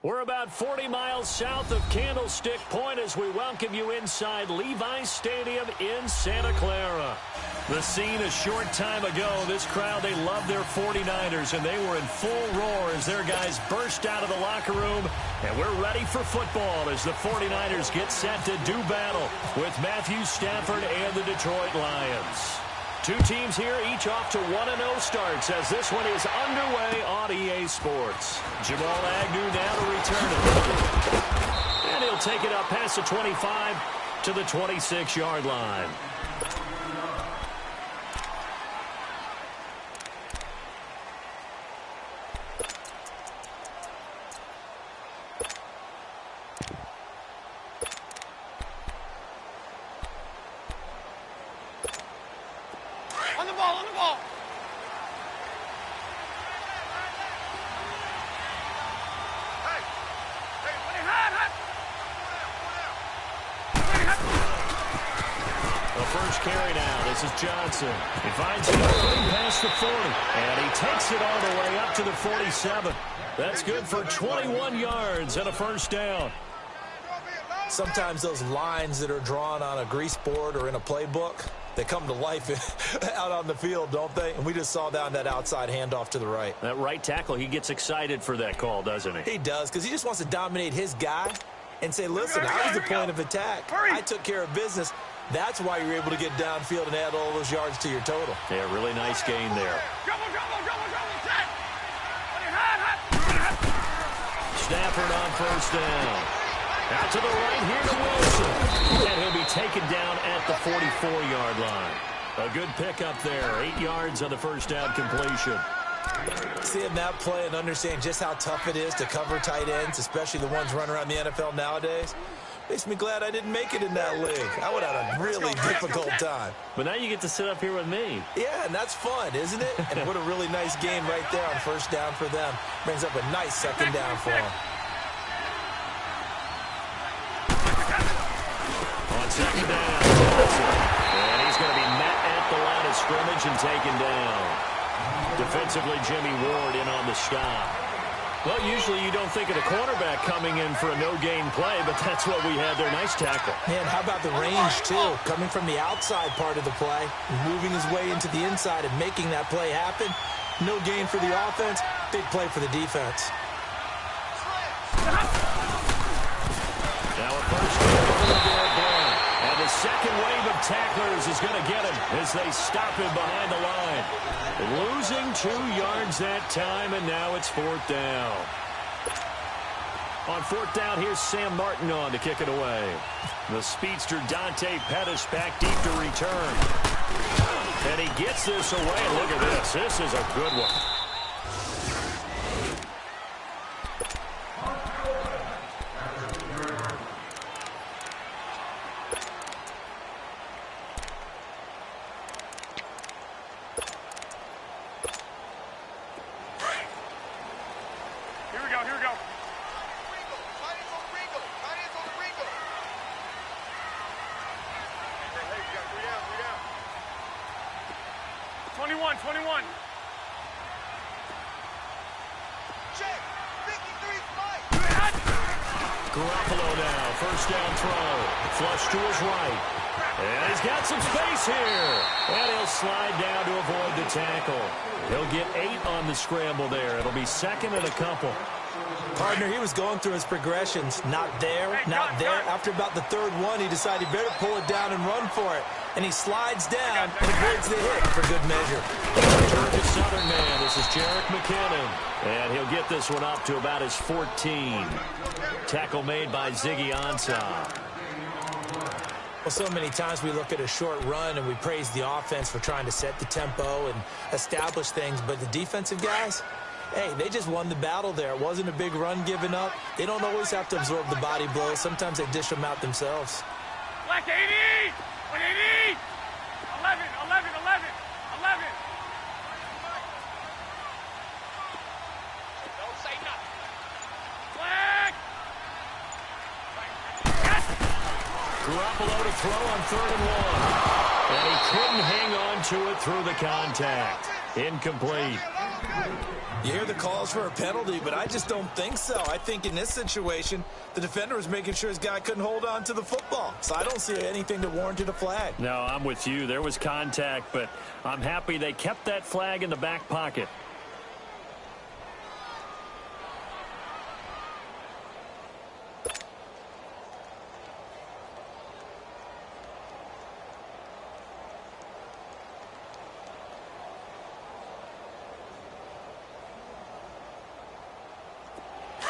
We're about 40 miles south of Candlestick Point as we welcome you inside Levi's Stadium in Santa Clara. The scene a short time ago, this crowd, they love their 49ers, and they were in full roar as their guys burst out of the locker room. And we're ready for football as the 49ers get set to do battle with Matthew Stafford and the Detroit Lions. Two teams here, each off to 1-0 starts as this one is underway on EA Sports. Jamal Agnew now to return it. And he'll take it up past the 25 to the 26-yard line. Johnson. He finds it opening past the 40, and he takes it all the way up to the 47. That's good for 21 yards and a first down. Sometimes those lines that are drawn on a grease board or in a playbook, they come to life out on the field, don't they? And we just saw down that outside handoff to the right. That right tackle, he gets excited for that call, doesn't he? He does, because he just wants to dominate his guy and say, listen, I was the point of attack. I took care of business. That's why you're able to get downfield and add all those yards to your total. Yeah, really nice gain there. Stafford on first down. Out to the right here to Wilson. And he'll be taken down at the 44-yard line. A good pickup there. 8 yards on the first down completion. Seeing that play and understanding just how tough it is to cover tight ends, especially the ones running around the NFL nowadays, makes me glad I didn't make it in that league. I would have had a really difficult time. But now you get to sit up here with me. Yeah, and that's fun, isn't it? And what a really nice game right there on first down for them. Brings up a nice second down for them. On second down, Johnson. And he's going to be met at the line of scrimmage and taken down. Defensively, Jimmy Ward in on the stop. Well, usually you don't think of the cornerback coming in for a no-gain play, but that's what we had there. Nice tackle. Man, how about the range, too? Coming from the outside part of the play, moving his way into the inside and making that play happen. No gain for the offense, big play for the defense. Now a first down for the Bears. And the second wave of tacklers is going to get him as they stop him behind the line. Losing 2 yards that time, and now it's fourth down. On fourth down, here's Sam Martin on to kick it away. The speedster Dante Pettis back deep to return. And he gets this away. Look at this. This is a good one. Here we go. 21. Check. 53's Mike. Garoppolo now, first down throw. Flush to his right. And he's got some space here. And he'll slide down to avoid the tackle. He'll get 8 on the scramble there. It'll be second and a couple. Partner, he was going through his progressions. Not there. After about the third one, he decided he better pull it down and run for it. And he slides down and avoids the hit for good measure. Georgia Southern man, this is Jerick McKinnon. And he'll get this one up to about his 14. Tackle made by Ziggy Ansah. Well, so many times we look at a short run and we praise the offense for trying to set the tempo and establish things. But the defensive guys, hey, they just won the battle there. It wasn't a big run given up. They don't always have to absorb the body blows. Sometimes they dish them out themselves. Black 80! 180! 11. Don't say nothing. Black! Garoppolo to throw on 3rd and 1. And he couldn't hang on to it through the contact. Incomplete. You hear the calls for a penalty, but I just don't think so. I think in this situation, the defender was making sure his guy couldn't hold on to the football. So I don't see anything that warranted a flag. No, I'm with you. There was contact, but I'm happy they kept that flag in the back pocket.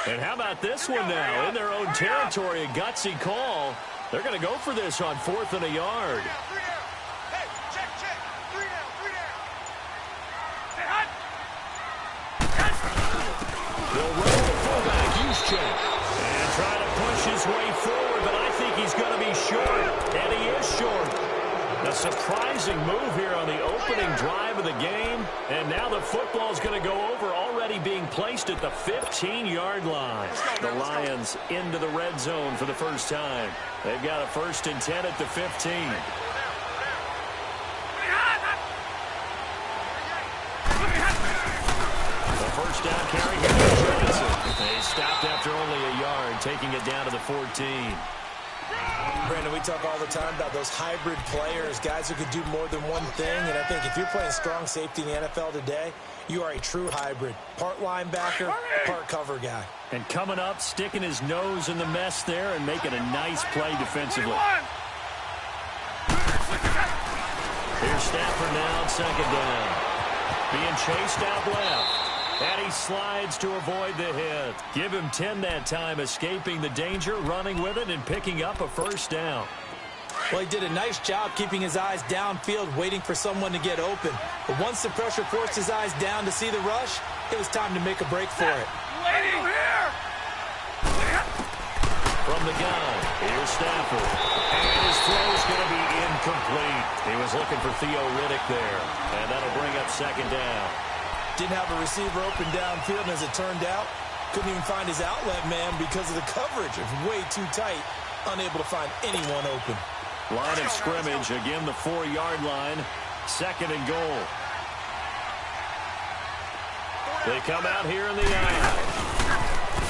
And how about this one now? In their own territory, a gutsy call. They're going to go for this on 4th and a yard. Hey, check. 3 down. They'll roll the fullback, Juszczyk. And try to push his way forward, but I think he's going to be short. And he is short. A surprising move here on the opening drive of the game. And now the football's going to go over, already being placed at the 15-yard line. The Lions into the red zone for the first time. They've got a 1st and 10 at the 15. The first down carry here for Jefferson. They stopped after only a yard, taking it down to the 14. Brandon, we talk all the time about those hybrid players, guys who could do more than one thing. And I think if you're playing strong safety in the NFL today, you are a true hybrid. Part linebacker, part cover guy. And coming up, sticking his nose in the mess there and making a nice play defensively. Here's Stafford now on 2nd down. Being chased out left. And he slides to avoid the hit. Give him 10 that time, escaping the danger, running with it, and picking up a 1st down. Well, he did a nice job keeping his eyes downfield, waiting for someone to get open. But once the pressure forced his eyes down to see the rush, it was time to make a break for it. From the gun, here's Stafford. And his throw's going to be incomplete. He was looking for Theo Riddick there. And that'll bring up 2nd down. Didn't have a receiver open downfield, and as it turned out, couldn't even find his outlet man because of the coverage. It was way too tight, unable to find anyone open. Line of scrimmage, again the 4-yard line, 2nd and goal. They come out here in the eye.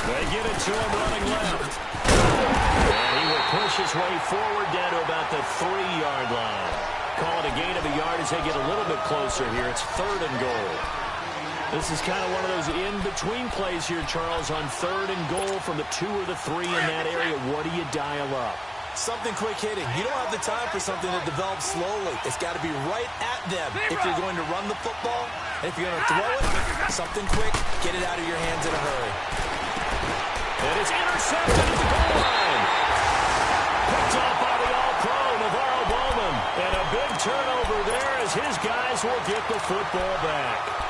They get it to him running left. And he will push his way forward down to about the 3-yard line. Call it a gain of a yard as they get a little bit closer here. It's 3rd and goal. This is kind of one of those in-between plays here, Charles, on 3rd and goal from the 2 or the 3 in that area. What do you dial up? Something quick hitting. You don't have the time for something that develops slowly. It's got to be right at them if you're going to run the football. And if you're going to throw it, something quick, get it out of your hands in a hurry. And it's intercepted at the goal line. Picked off by the All-Pro, Navarro Bowman. And a big turnover there as his guys will get the football back.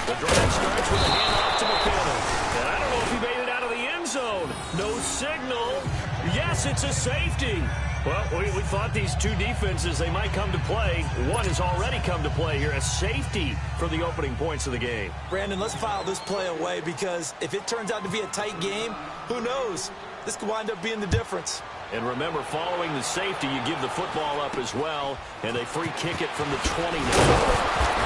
The drive starts with a handoff to McKinnon. And I don't know if he made it out of the end zone. No signal. Yes, it's a safety. Well, we thought these two defenses, they might come to play. One has already come to play here. A safety for the opening points of the game. Brandon, let's file this play away because if it turns out to be a tight game, who knows? This could wind up being the difference. And remember, following the safety, you give the football up as well, and they free kick it from the 20 now.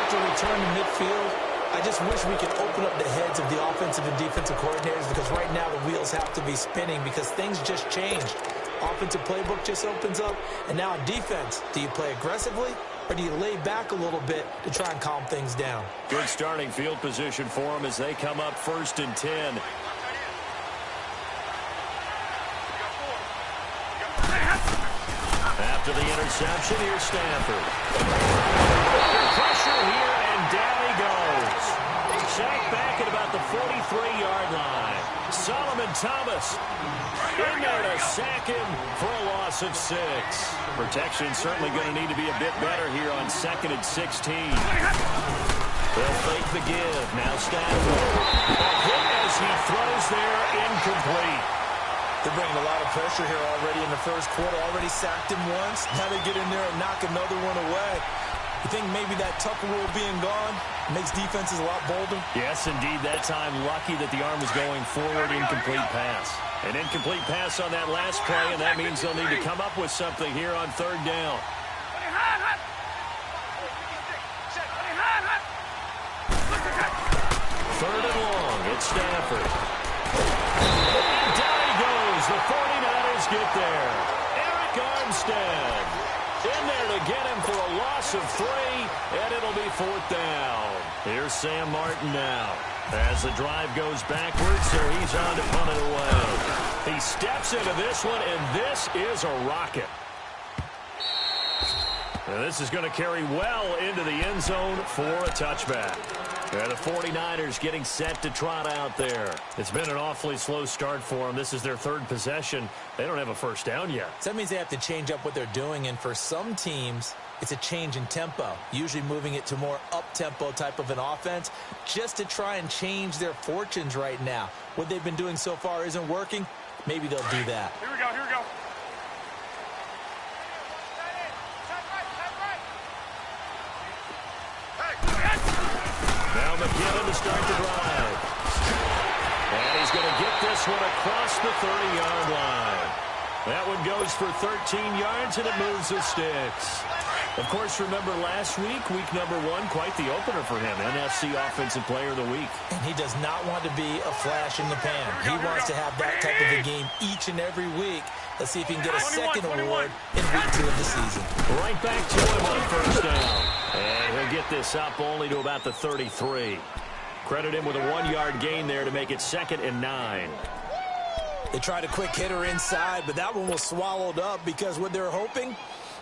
After return to midfield, I just wish we could open up the heads of the offensive and defensive coordinators because right now the wheels have to be spinning because things just changed. Offensive playbook just opens up, and now on defense, do you play aggressively or do you lay back a little bit to try and calm things down? Good starting field position for them as they come up 1st and 10. After the interception, here's Stanford. Pressure here, and down he goes. Sacked back at about the 43-yard line. Solomon Thomas in there to sack him for a loss of 6. Protection certainly going to need to be a bit better here on 2nd and 16. They'll fake the give. Now Stanford. A hit as he throws there, incomplete. They're bringing a lot of pressure here already in the first quarter. Already sacked him once. Now they get in there and knock another one away. You think maybe that Tucker rule being gone makes defenses a lot bolder? Yes, indeed. That time, lucky that the arm was going forward. Incomplete pass. An incomplete pass on that last play, and that means they'll need to come up with something here on third down. Third and long. It's Stafford. And down he goes. The 49ers get there. Eric Armstead in there to get him for a loss of 3, and it'll be fourth down. Here's Sam Martin now as the drive goes backwards, so he's on to punt it away. He steps into this one, and this is a rocket. And this is going to carry well into the end zone for a touchback. The 49ers getting set to trot out there. It's been an awfully slow start for them. This is their third possession. They don't have a first down yet. So that means they have to change up what they're doing, and for some teams, it's a change in tempo, usually moving it to more up-tempo type of an offense just to try and change their fortunes right now. What they've been doing so far isn't working. Maybe they'll do that. Here we go, here we go. Now McKinnon to start the drive. And he's going to get this one across the 30-yard line. That one goes for 13 yards, and it moves the sticks. Of course, remember last week number 1, quite the opener for him. NFC Offensive Player of the Week. And he does not want to be a flash in the pan. He wants to have that type of a game each and every week. Let's see if he can get a second award in week 2 of the season. Right back to him on first down. And he'll get this up only to about the 33. Credit him with a 1-yard gain there to make it 2nd and 9. They tried a quick hitter inside, but that one was swallowed up because what they're hoping,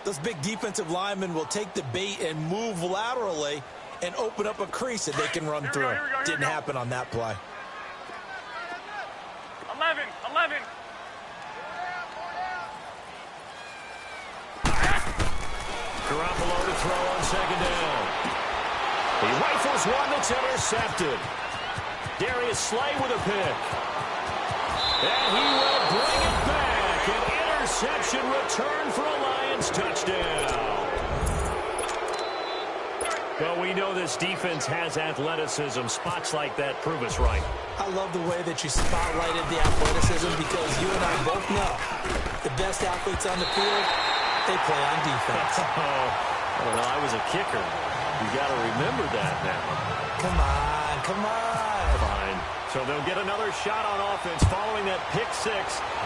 those big defensive linemen will take the bait and move laterally and open up a crease that they can run through. Didn't happen on that play. 11. Garoppolo to throw on second down. He rifles one that's intercepted. Darius Slay with a pick. And he will bring it back. An interception return for a Lions touchdown. Well, we know this defense has athleticism. Spots like that prove us right. I love the way that you spotlighted the athleticism because you and I both know the best athletes on the field, they play on defense. I don't know. I was a kicker. You got to remember that now. Come on. Fine. So they'll get another shot on offense following that pick 6.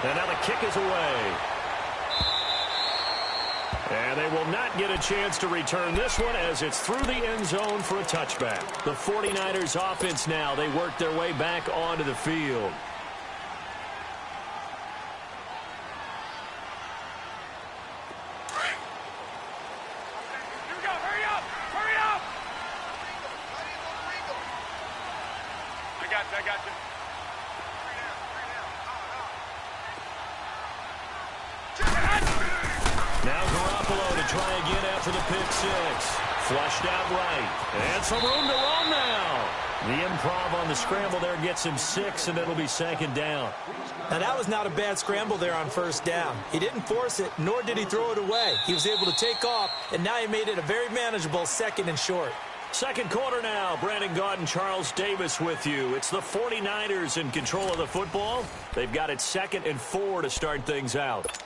And now the kick is away. And they will not get a chance to return this one as it's through the end zone for a touchback. The 49ers offense now, they work their way back onto the field. I got you. Now Garoppolo to try again after the pick 6. Flushed out right. And some room to roam now. The improv on the scramble there gets him 6, and it'll be 2nd down. Now, that was not a bad scramble there on first down. He didn't force it, nor did he throw it away. He was able to take off, and now he made it a very manageable 2nd and short. Second quarter now. Brandon Gaudin, Charles Davis with you. It's the 49ers in control of the football. They've got it 2nd and 4 to start things out.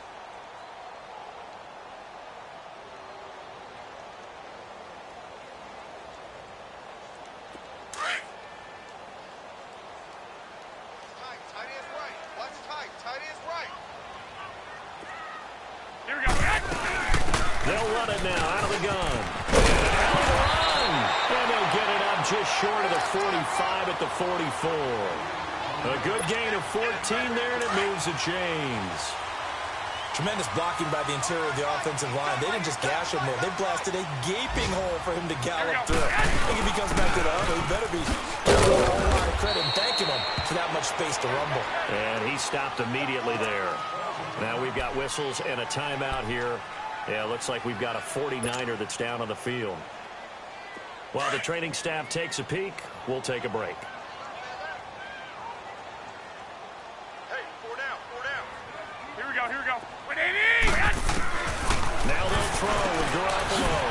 Here we go. They'll run it now out of the gun. And they'll get it up just short of the 45 at the 44. A good gain of 14 there, and it moves the chains. Tremendous blocking by the interior of the offensive line. They didn't just gash him there. They blasted a gaping hole for him to gallop through. I think if he comes back to the huddle, he better be giving him a whole lot of credit and thanking him for that much space to rumble. And he stopped immediately there. Now we've got whistles and a timeout here. Yeah, looks like we've got a 49er that's down on the field. While the training staff takes a peek, we'll take a break. Hey, 4 down. Garoppolo.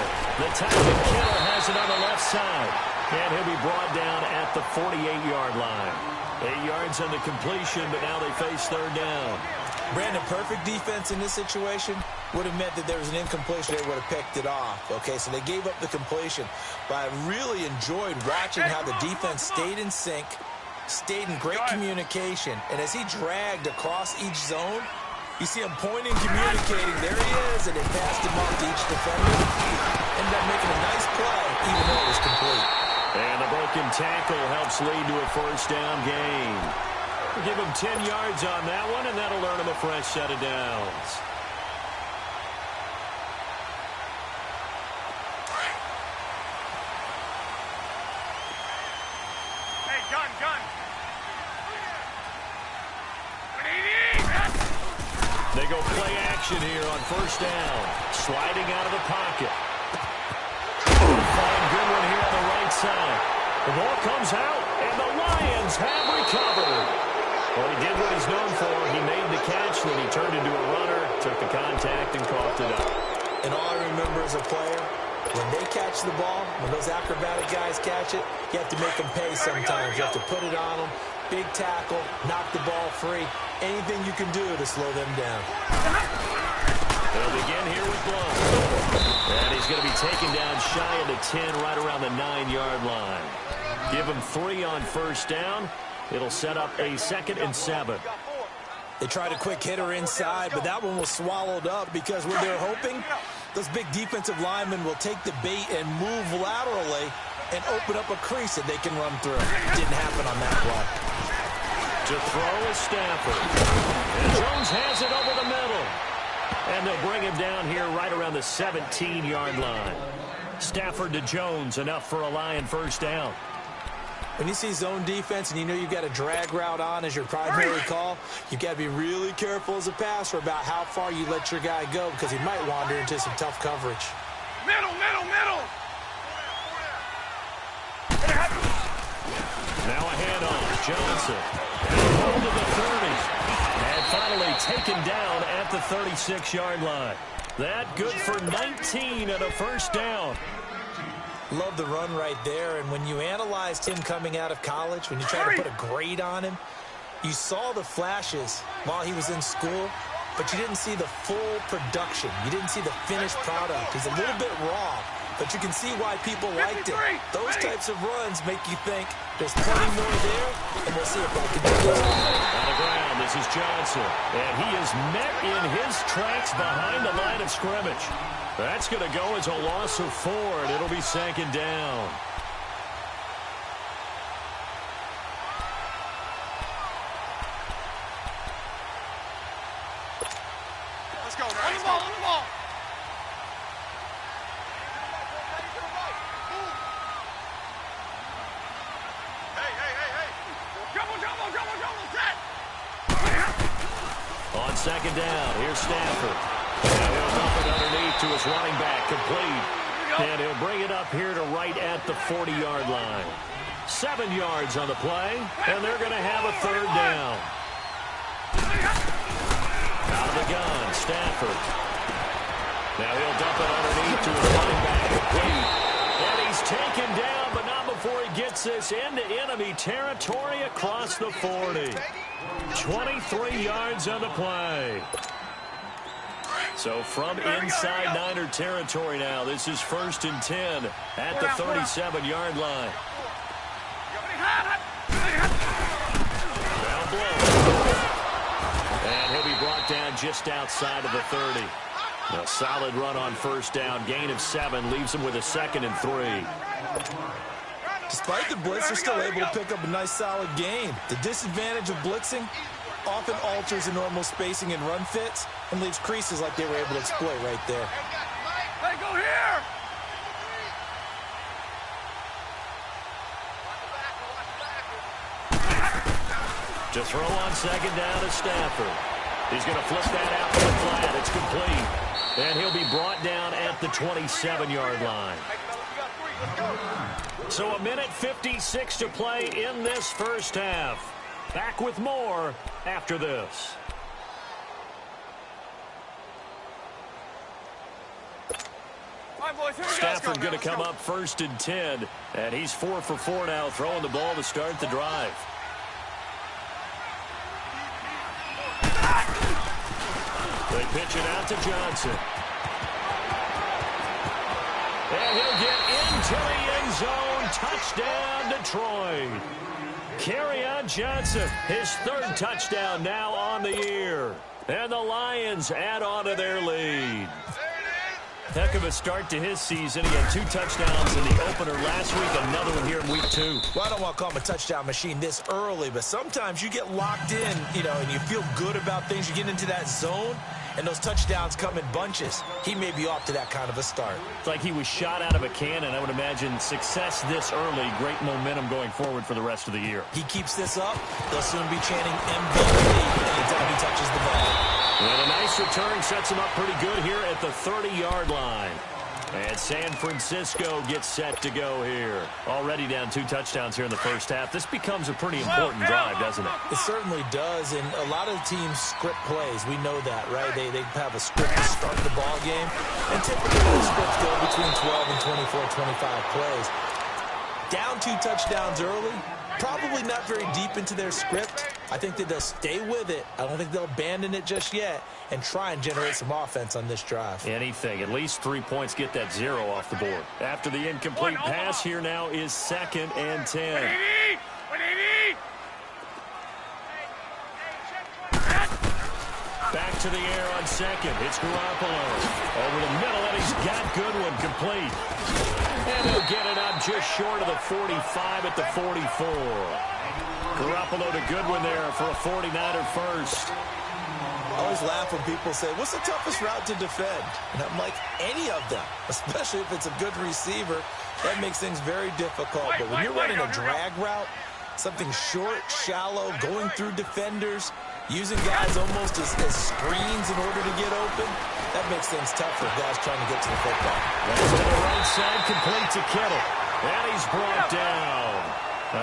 The Tyson killer has it on the left side. And he'll be brought down at the 48-yard line. 8 yards on the completion, but now they face third down. Brandon, perfect defense in this situation would have meant that there was an incompletion. They would have picked it off. Okay, so they gave up the completion. But I really enjoyed watching how the defense stayed in sync, stayed in great communication. And as he dragged across each zone, you see him pointing, communicating. There he is, and they passed him off to each defender. Ended up making a nice play, even though it was complete. And the broken tackle helps lead to a first down gain. We'll give him 10 yards on that one, and that'll earn him a fresh set of downs. Hey, gun. They go play action here on first down. Sliding out of the pocket. Fine, good one here on the right side. The ball comes out, and the Lions have recovered. Well, he did what he's known for. He made the catch, then he turned into a runner, took the contact, and coughed it up. And all I remember as a player, when they catch the ball, when those acrobatic guys catch it, you have to make them pay sometimes. You have to put it on them, big tackle, knock the ball free. Anything you can do to slow them down. They'll begin here with Blunt. And he's going to be taken down shy of the 10, right around the 9-yard line. Give him 3 on first down. It'll set up a 2nd and 7. They tried a quick hitter inside, but that one was swallowed up because what they're hoping, those big defensive linemen will take the bait and move laterally and open up a crease that they can run through. Didn't happen on that play. To throw is Stafford. And Jones has it over the middle. And they'll bring him down here right around the 17-yard line. Stafford to Jones, enough for a Lion first down. When you see zone defense and you know you've got a drag route on as your primary call, you've got to be really careful as a passer about how far you let your guy go because he might wander into some tough coverage. Middle. Now a handoff. Johnson. Hold to the 30. And finally taken down at the 36-yard line. That good for 19 and a first down. Love the run right there, and when you analyzed him coming out of college, when you tried to put a grade on him, you saw the flashes while he was in school, but you didn't see the full production. You didn't see the finished product. He's a little bit raw, but you can see why people liked it. Those types of runs make you think there's plenty more there, and we'll see if I can do this. On the ground, this is Johnson, and he is met in his tracks behind the line of scrimmage. That's going to go as a loss of 4, and it'll be 2nd down. Let's go, man. On the ball. Hey. Double, set. On 2nd down, here's Stafford. And he'll dump it underneath to his running back, complete. And he'll bring it up here to right at the 40-yard line. 7 yards on the play, and they're going to have a 3rd down. Out of the gun, Stafford. Now he'll dump it underneath to his running back, complete. And he's taken down, but not before he gets this into enemy territory across the 40. 23 yards on the play. So from inside Niner territory now, this is 1st and 10 at the 37-yard line. Down blow. And he'll be brought down just outside of the 30. A solid run on first down. Gain of 7 leaves him with a 2nd and 3. Despite the blitz, they're still able to pick up a nice solid gain. The disadvantage of blitzing often alters the normal spacing and run fits and leaves creases like they were able to exploit right there. Hey, go here! To throw on 2nd down to Stafford. He's going to flip that out to the flat. It's complete. And he'll be brought down at the 27-yard line. So 1:56 to play in this first half. Back with more after this. time, boys. Here we go. Stafford going to come up 1st and 10. And he's 4 for 4 now, throwing the ball to start the drive. They pitch it out to Johnson. And he'll get into the end zone. Touchdown, Detroit. Kerryon Johnson, his 3rd touchdown now on the year. And the Lions add on to their lead. Heck of a start to his season. He had 2 touchdowns in the opener last week, another one here in week 2. Well, I don't want to call him a touchdown machine this early, but sometimes you get locked in, and you feel good about things. You get into that zone, and those touchdowns come in bunches. He may be off to that kind of a start. It's like he was shot out of a cannon. I would imagine success this early, great momentum going forward for the rest of the year. He keeps this up, they'll soon be chanting MVP anytime he touches the ball. And a nice return sets him up pretty good here at the 30-yard line. And San Francisco gets set to go here. Already down 2 touchdowns here in the first half. This becomes a pretty important drive, doesn't it? It certainly does, and a lot of teams script plays. We know that, right? They have a script to start the ball game, and typically those scripts go between 12 and 24, 25 plays. Down 2 touchdowns early, probably not very deep into their script. I think that they'll stay with it. I don't think they'll abandon it just yet and try and generate some offense on this drive. Anything. At least 3 points get that 0 off the board. After the incomplete pass, here now is 2nd and 10. Back to the air on 2nd. It's Garoppolo. Over the middle, and he's got Goodwin complete. And he'll get it up just short of the 45 at the 44. Garoppolo to Goodwin there for a 49er first. I always laugh when people say, what's the toughest route to defend? And I'm like, any of them, especially if it's a good receiver. That makes things very difficult. But when you're running a drag route, something short, shallow, going through defenders, using guys almost as screens in order to get open, that makes things tough for guys trying to get to the football. That's to the right side, complete to Kittle. And he's brought down.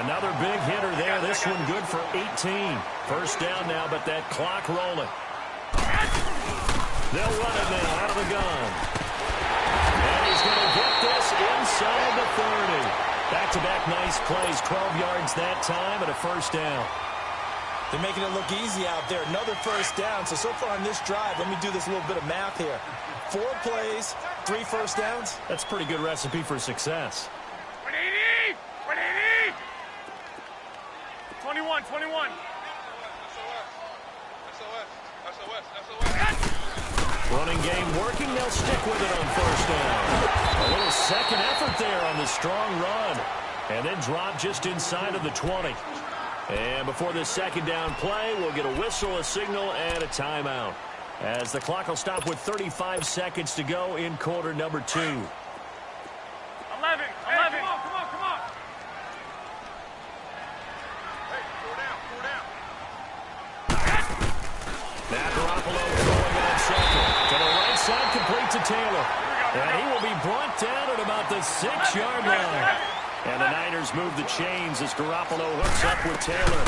Another big hitter there. This one good for 18. First down now, but that clock rolling. They'll run it now out of the gun. And he's going to get this inside the 30. Back-to-back nice plays. 12 yards that time and a first down. They're making it look easy out there. Another first down. So far on this drive, let me do this little bit of math here. 4 plays, 3 first downs. That's a pretty good recipe for success. 180! 180! 21, 21. Running game working. They'll stick with it on first down. A little second effort there on the strong run. And then drop just inside of the 20. And before this second down play, we'll get a whistle, a signal, and a timeout. As the clock will stop with 35 seconds to go in quarter number 2. 11. Come on. Hey, 4 down. Now Garoppolo throwing on 2nd. To the right side, complete to Taylor. And he will be brought down at about the 6-yard line. And the Niners move the chains as Garoppolo hooks up with Taylor.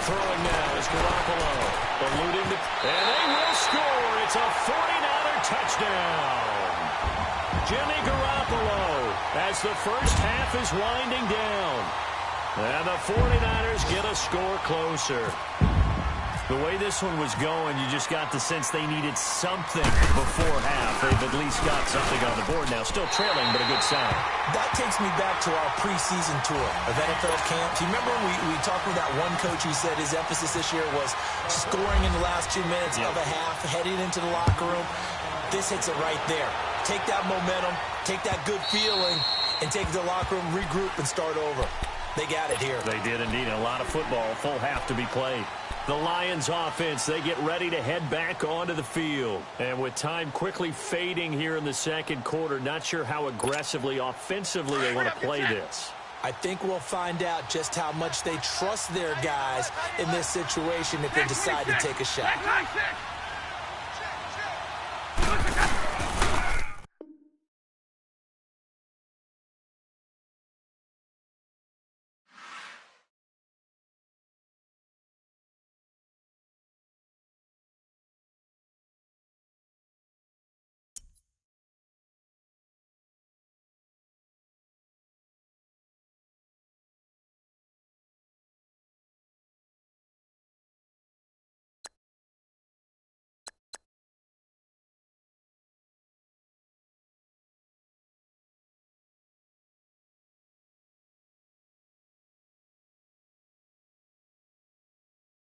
Throwing now is Garoppolo. Eluding the... And they will score. It's a 49er touchdown. Jimmy Garoppolo as the first half is winding down. And the 49ers get a score closer. The way this one was going, you just got the sense they needed something before half. They've at least got something on the board now. Still trailing, but a good sign. That takes me back to our preseason tour of NFL camps. You remember we talked with that one coach who said his emphasis this year was scoring in the last 2 minutes of a half, heading into the locker room. This hits it right there. Take that momentum, take that good feeling, and take it to the locker room, regroup, and start over. They got it here. They did indeed. A lot of football, full half to be played. The Lions offense, they get ready to head back onto the field. And with time quickly fading here in the second quarter, not sure how aggressively, offensively they want to play this. I think we'll find out just how much they trust their guys in this situation if they decide to take a shot.